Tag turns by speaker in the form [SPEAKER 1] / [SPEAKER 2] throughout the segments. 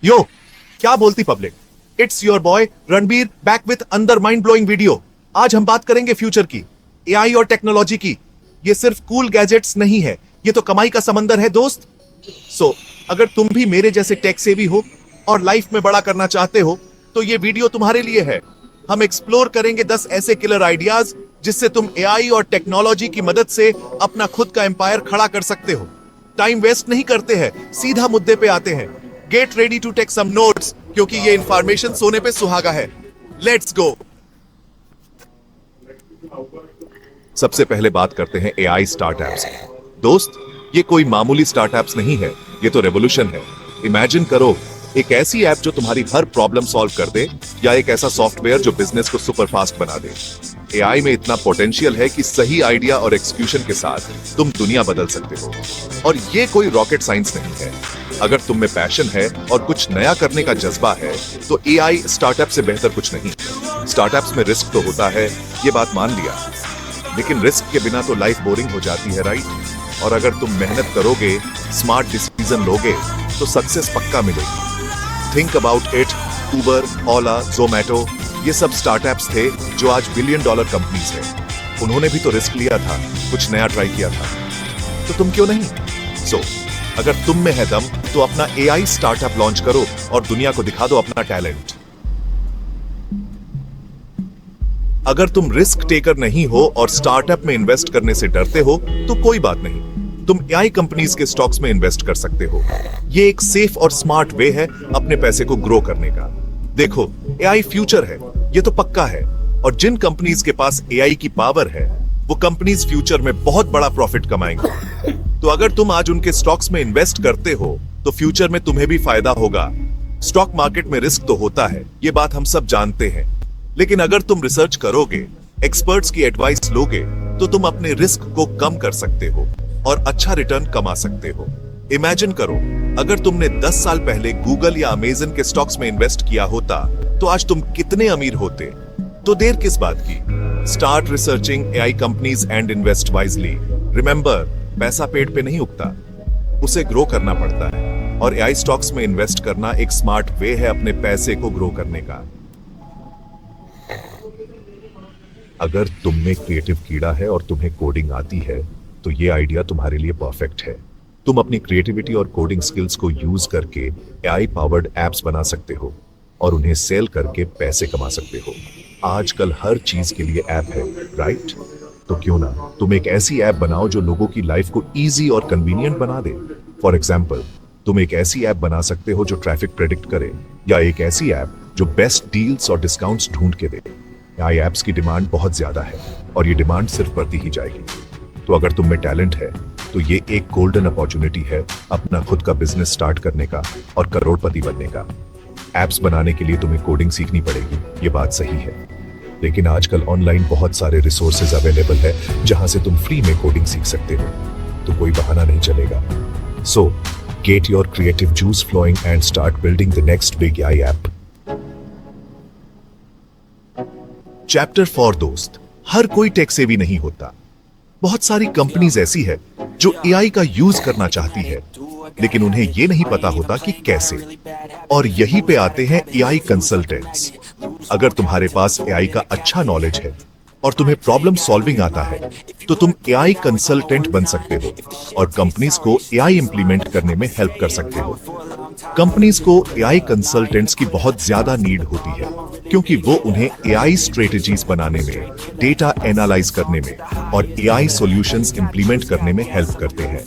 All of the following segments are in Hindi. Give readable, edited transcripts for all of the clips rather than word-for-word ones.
[SPEAKER 1] यो, क्या बोलती public. It's your boy Ranbir back with अंदर माइंड ब्लोइंग वीडियो। आज हम बात करेंगे फ्यूचर की, एआई और टेक्नोलॉजी की। ये सिर्फ कूल गैजेट्स नहीं है, ये तो कमाई का समंदर है दोस्त। अगर तुम भी मेरे जैसे टेक सेवी हो और लाइफ में बड़ा करना चाहते हो तो ये वीडियो तुम्हारे लिए है। हम एक्सप्लोर करेंगे 10 ऐसे किलर आइडियाज जिससे तुम एआई और टेक्नोलॉजी की मदद से अपना खुद का एम्पायर खड़ा कर सकते हो। टाइम वेस्ट नहीं करते हैं, सीधा मुद्दे पे आते हैं। Get ready to take some notes, क्योंकि ये इंफॉर्मेशन सोने पे सुहागा है। Let's go. सबसे पहले बात करते हैं एआई स्टार्टअप्स की। दोस्त, ये कोई मामूली स्टार्टअप्स नहीं है, ये तो रेवोल्यूशन है। इमेजिन करो एक ऐसी ऐप जो तुम्हारी हर प्रॉब्लम सॉल्व कर दे, या एक ऐसा सॉफ्टवेयर जो बिजनेस को सुपर फास्ट बना दे। एआई में इतना पोटेंशियल है कि सही आइडिया और एक्सक्यूशन के साथ तुम दुनिया बदल सकते हो। और ये कोई रॉकेट साइंस नहीं है। अगर तुम में पैशन है और कुछ नया करने का जज्बा है तो एआई स्टार्टअप से बेहतर कुछ नहीं। स्टार्टअप्स में रिस्क तो होता है, ये बात मान लिया, लेकिन रिस्क के बिना तो लाइफ बोरिंग हो जाती है, राइट? और अगर तुम मेहनत करोगे, स्मार्ट डिसीजन लोगे तो सक्सेस पक्का मिलेगी। Think about it. Uber, Ola, Zomato, ये सब स्टार्टअप्स थे जो आज $1 बिलियन कंपनीज हैं। उन्होंने भी तो रिस्क लिया था, कुछ नया ट्राई किया था। तो तुम क्यों नहीं? अगर तुम में है दम तो अपना एआई स्टार्टअप लॉन्च करो और दुनिया को दिखा दो अपना टैलेंट। अगर तुम रिस्क टेकर नहीं हो और स्टार्टअप में इन्वेस्ट करने से डरते हो तो कोई बात नहीं, तुम एआई कंपनीज के स्टॉक्स में इन्वेस्ट कर सकते हो। ये एक सेफ और स्मार्ट वे है अपने पैसे को ग्रो करने का। देखो, एआई फ्यूचर है, ये तो पक्का है। और जिन कंपनीज के पास एआई की पावर है वो कंपनीज फ्यूचर में बहुत बड़ा प्रॉफिट कमाएंगे। तो अगर तुम आज उनके स्टॉक्स में इन्वेस्ट करते हो तो फ्यूचर में तुम्हें भी फायदा होगा। स्टॉक मार्केट में रिस्क तो होता है, ये बात हम सब जानते हैं, लेकिन अगर तुम रिसर्च करोगे, एक्सपर्ट्स की एडवाइस लोगे तो तुम अपने रिस्क को कम कर सकते हो और अच्छा रिटर्न कमा सकते हो। इमेजिन करो, अगर तुमने 10 साल पहले गूगल या अमेज़न के स्टॉक्स में इन्वेस्ट किया होता तो आज तुम कितने अमीर होते। तो देर किस बात की? Start researching AI companies and invest wisely. Remember, पैसा पेड़ पे नहीं उगता, उसे ग्रो करना पड़ता है। और एआई स्टॉक्स में इन्वेस्ट करना एक स्मार्ट वे है अपने पैसे को ग्रो करने का। अगर तुम में क्रिएटिव कीड़ा है और तुम्हें कोडिंग आती है तो ये आइडिया तुम्हारे लिए परफेक्ट है। तुम अपनी क्रिएटिविटी और कोडिंग स्किल्स को यूज करके एआई पावर्ड एप्स बना सकते हो और उन्हें सेल करके पैसे कमा सकते हो। आजकल हर चीज के लिए ऐप है, राइट? तो क्यों ना तुम एक ऐसी ऐप बनाओ जो लोगों की लाइफ को इजी और कन्वीनियंट बना दे। फॉर एग्जाम्पल, तुम एक ऐसी ऐप बना सकते हो जो ट्रैफिक प्रेडिक्ट करे, या एक ऐसी ऐप जो बेस्ट डील्स और डिस्काउंट्स ढूंढ के दे। एआई ऐप्स की डिमांड बहुत ज्यादा है और ये डिमांड सिर्फ बढ़ती ही जाएगी। तो अगर तुम में टैलेंट है तो ये एक गोल्डन अपॉर्चुनिटी है अपना खुद का बिजनेस स्टार्ट करने का और करोड़पति बनने का। एप्स बनाने के लिए तुम्हें कोडिंग सीखनी पड़ेगी, ये बात सही है, लेकिन आजकल ऑनलाइन बहुत सारे रिसोर्सेज अवेलेबल है जहां से तुम फ्री में कोडिंग सीख सकते हो। तो कोई बहाना नहीं चलेगा। Get your creative juice flowing and start building the next big AI app. Chapter 4 दोस्त, हर कोई टेक सेवी नहीं होता। बहुत सारी कंपनीज ऐसी है जो एआई का यूज करना चाहती है, लेकिन उन्हें यह नहीं पता होता कि कैसे। और यहीं पे आते हैं एआई कंसल्टेंट्स। अगर तुम्हारे पास एआई का अच्छा नॉलेज है और तुम्हें प्रॉब्लम सॉल्विंग आता है तो तुम एआई कंसल्टेंट बन सकते हो और कंपनीज को एआई इंप्लीमेंट करने में हेल्प कर सकते हो। कंपनीज को एआई कंसल्टेंट्स की बहुत ज्यादा नीड होती है, क्योंकि वो उन्हें एआई स्ट्रेटेजीज बनाने में, डेटा एनालाइज करने में और एआई सॉल्यूशंस इंप्लीमेंट करने में हेल्प करते हैं।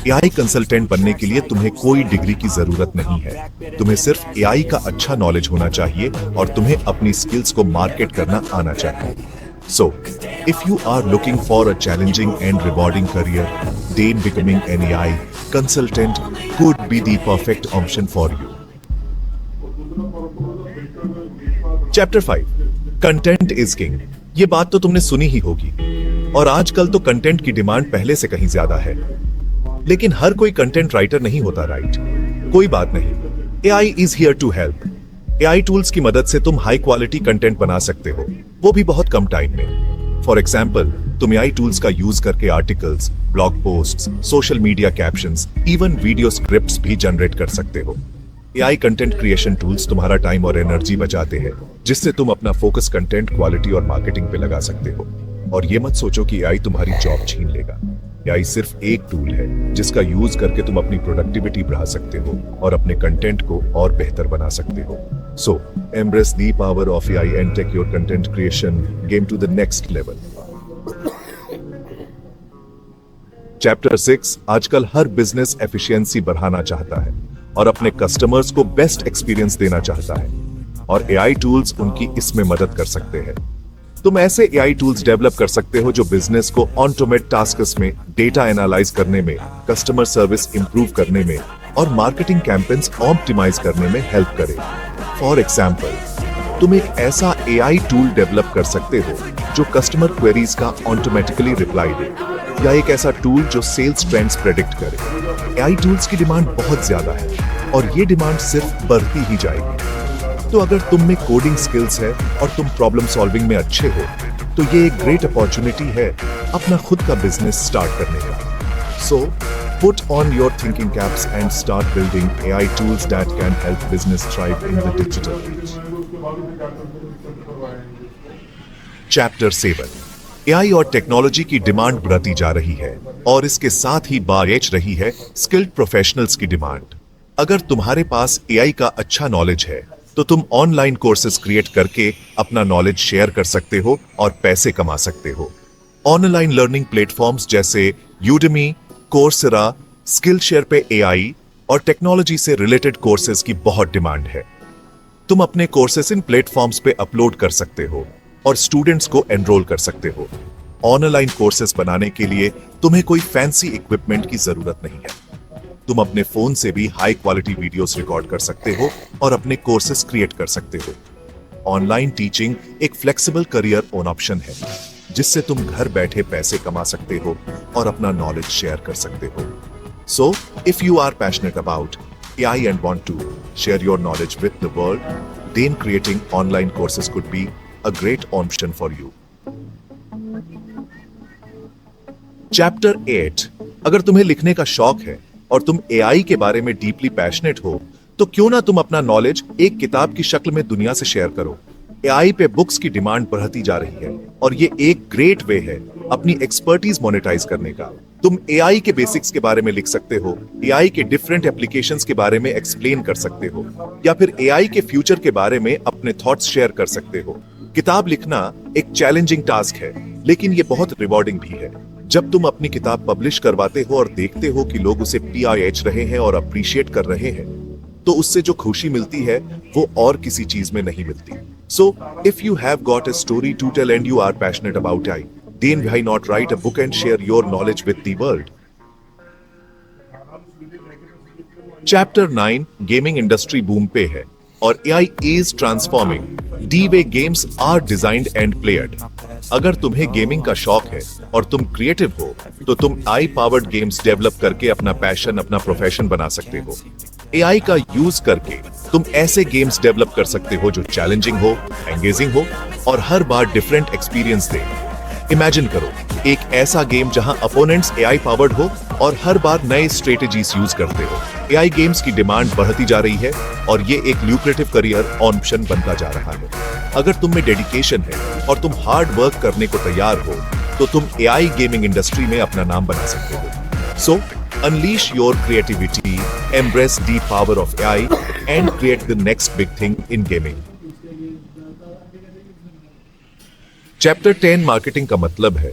[SPEAKER 1] एआई कंसल्टेंट बनने के लिए तुम्हें कोई डिग्री की जरूरत नहीं है, तुम्हें सिर्फ एआई का अच्छा नॉलेज होना चाहिए और तुम्हें अपनी स्किल्स को मार्केट करना आना चाहिए। If you are looking for a challenging and rewarding career, then becoming an AI consultant could be the perfect option for you. Chapter 5 Content is King। ये बात तो तुमने सुनी ही होगी, और आजकल तो कंटेंट की डिमांड पहले से कहीं ज्यादा है। लेकिन हर कोई कंटेंट राइटर नहीं होता, राइट? कोई बात नहीं, AI is here to help। AI tools की मदद से तुम हाई क्वालिटी कंटेंट बना सकते हो, वो भी बहुत कम टाइम में। फॉर एग्जाम्पल, तुम एआई टूल्स का यूज करके articles, blog posts, social media captions, even video scripts भी जनरेट कर सकते हो। एआई कंटेंट क्रिएशन टूल्स तुम्हारा टाइम और एनर्जी बचाते हैं, जिससे तुम अपना फोकस कंटेंट क्वालिटी और मार्केटिंग पे लगा सकते हो। और ये मत सोचो कि एआई तुम्हारी जॉब छीन लेगा। एआई सिर्फ एक टूल है जिसका यूज करके तुम अपनी प्रोडक्टिविटी बढ़ा सकते हो और अपने कंटेंट को और बेहतर बना सकते हो। So embrace the power of AI and take your content creation game to the next level. Chapter 6। आजकल हर बिजनेस एफिशिएंसी बढ़ाना चाहता है और अपने कस्टमर्स को बेस्ट एक्सपीरियंस देना चाहता है, और एआई टूल्स उनकी इसमें मदद कर सकते हैं। तुम ऐसे एआई टूल्स डेवलप कर सकते हो जो बिजनेस को ऑटोमेट टास्क्स में, डेटा एनालाइज करने में, कस्टमर सर्विस इंप्रूव करने में और मार्केटिंग कैंपेन्स ऑप्टिमाइज करने में हेल्प करे। फॉर एग्जाम्पल, तुम एक ऐसा एआई टूल डेवलप कर सकते हो जो कस्टमर क्वेरीज का ऑटोमेटिकली रिप्लाई दे, या एक ऐसा टूल जो सेल्स ट्रेंड्स प्रेडिक्ट करे। एआई टूल्स की डिमांड बहुत ज्यादा है और ये डिमांड सिर्फ बढ़ती ही जाएगी। तो अगर तुम में कोडिंग स्किल्स है और तुम प्रॉब्लम सॉल्विंग में अच्छे हो, तो ये एक ग्रेट अपॉर्चुनिटी है अपना खुद का बिजनेस स्टार्ट करने का। So put on your thinking caps and start building AI tools that can help business thrive in the digital age. Chapter 7। AI और टेक्नोलॉजी की डिमांड बढ़ती जा रही है और इसके साथ ही बढ़ रही है स्किल्ड प्रोफेशनल्स की डिमांड। अगर तुम्हारे पास एआई का अच्छा नॉलेज है तो तुम ऑनलाइन कोर्सेज क्रिएट करके अपना नॉलेज शेयर कर सकते हो और पैसे कमा सकते हो। ऑनलाइन लर्निंग प्लेटफॉर्म्स जैसे यूडेमी, कोर्सेरा, स्किल शेयर पे एआई और टेक्नोलॉजी से रिलेटेड कोर्सेज की बहुत डिमांड है। तुम अपने कोर्सेज इन प्लेटफॉर्म्स पे अपलोड कर सकते हो और स्टूडेंट्स को एनरोल कर सकते हो। ऑनलाइन कोर्सेज बनाने के लिए तुम्हें कोई फैंसी इक्विपमेंट की जरूरत नहीं है। तुम अपने फोन से भी हाई क्वालिटी वीडियोस रिकॉर्ड कर सकते हो और अपने कोर्सेज क्रिएट कर सकते हो। ऑनलाइन टीचिंग एक फ्लेक्सिबल करियर ऑन ऑप्शन है, जिससे तुम घर बैठे पैसे कमा सकते हो और अपना नॉलेज शेयर कर सकते हो। So if you are passionate about AI and want to share your knowledge with the world, then creating online courses could be a great option for you. Chapter 8। अगर तुम्हें लिखने का शौक है और तुम एआई के बारे में डीपली पैशनेट हो, तो क्यों ना तुम अपना नॉलेज एक किताब की शक्ल में दुनिया से शेयर करो। एआई पे बुक्स की डिमांड बढ़ती जा रही है और ये एक ग्रेट वे है अपनी एक्सपर्टीज मोनेटाइज करने का। तुम एआई के बेसिक्स के बारे में लिख सकते हो, एआई के डिफरेंट एप्लीकेशंस के बारे में एक्सप्लेन कर सकते हो, या फिर एआई के फ्यूचर के बारे में अपने थॉट्स शेयर कर सकते हो। किताब लिखना एक चैलेंजिंग टास्क है, लेकिन ये बहुत रिवॉर्डिंग भी है। जब तुम अपनी किताब पब्लिश करवाते हो और देखते हो कि लोग उसे पीआईएच रहे हैं और अप्रिशिएट कर रहे हैं, तो उससे जो खुशी मिलती है वो और किसी चीज में नहीं मिलती। So if you have got a story to tell and you are passionate about AI, then why not write a book and share your knowledge with the world. Chapter 9। Gaming industry boom पे है और AI is transforming the way games are designed and played. अगर तुम्हें गेमिंग का शौक है और तुम क्रिएटिव हो, तो तुम एआई पावर्ड गेम्स डेवलप करके अपना पैशन, अपना प्रोफेशन बना सकते हो। एआई का यूज करके तुम ऐसे गेम्स डेवलप कर सकते हो जो चैलेंजिंग हो, एंगेजिंग हो और हर बार डिफरेंट एक्सपीरियंस दे। इमेजिन करो एक ऐसा गेम जहां अपोनेंट्स एआई पावर्ड हो और हर बार नए स्ट्रेटेजीज यूज करते हो। एआई गेम्स की डिमांड बढ़ती जा रही है और ये एक ल्यूक्रेटिव करियर ऑप्शन बनता जा रहा है। अगर तुम में डेडिकेशन है और तुम हार्ड वर्क करने को तैयार हो, तो तुम एआई गेमिंग इंडस्ट्री में अपना नाम बना सकते हो। So unleash your creativity, embrace the power of AI and create the next big thing in gaming. Chapter 10। Marketing का मतलब है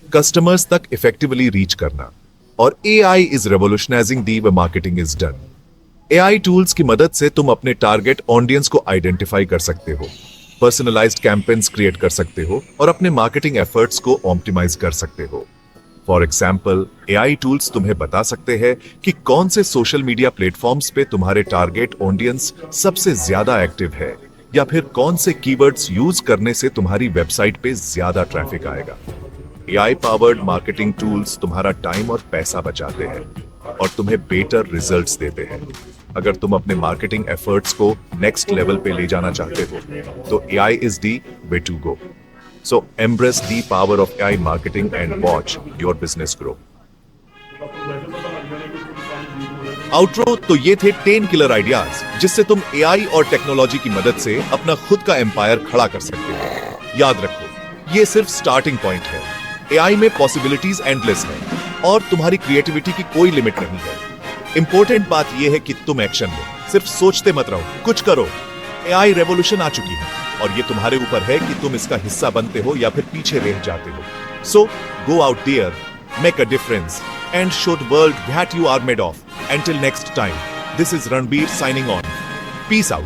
[SPEAKER 1] कस्टमर्स तक इफेक्टिवली रीच करना, और AI is revolutionising the way marketing is done. AI tools की मदद से तुम अपने टारगेट ऑडियंस को आइडेंटिफाई कर सकते हो, पर्सनलाइज्ड कैंपेन्स क्रिएट कर सकते हो और अपने मार्केटिंग एफर्ट्स को ऑप्टिमाइज कर सकते हो। फॉर एग्जाम्पल, एआई टूल्स तुम्हें बता सकते हैं कि कौन से सोशल मीडिया प्लेटफॉर्म्स पे तुम्हारे टारगेट ऑडियंस सबसे ज्यादा एक्टिव है, या फिर कौन से कीवर्ड्स यूज करने से तुम्हारी वेबसाइट पे ज्यादा ट्रैफिक आएगा। एआई पावर्ड मार्केटिंग टूल्स तुम्हारा टाइम और पैसा बचाते हैं और तुम्हें बेटर रिजल्ट्स देते हैं। अगर तुम अपने मार्केटिंग एफर्ट्स को नेक्स्ट लेवल पे ले जाना चाहते हो, तो AI is the way to go. So embrace the power of AI marketing and watch your business grow. Outro तो ये थे 10 किलर आइडियाज जिससे तुम एआई और टेक्नोलॉजी की मदद से अपना खुद का एम्पायर खड़ा कर सकते हो। याद रखो, ये सिर्फ स्टार्टिंग पॉइंट है। एआई में पॉसिबिलिटीज एंडलेस है और तुम्हारी क्रिएटिविटी की कोई लिमिट नहीं है। इंपॉर्टेंट बात यह है कि तुम एक्शन लो, सिर्फ सोचते मत रहो, कुछ करो। एआई रेवोल्यूशन आ चुकी है और ये तुम्हारे ऊपर है कि तुम इसका हिस्सा बनते हो या फिर पीछे रह जाते हो। So go out there, make a difference and show the world that you are made of. Until next time, this is Ranbir signing on. Peace out.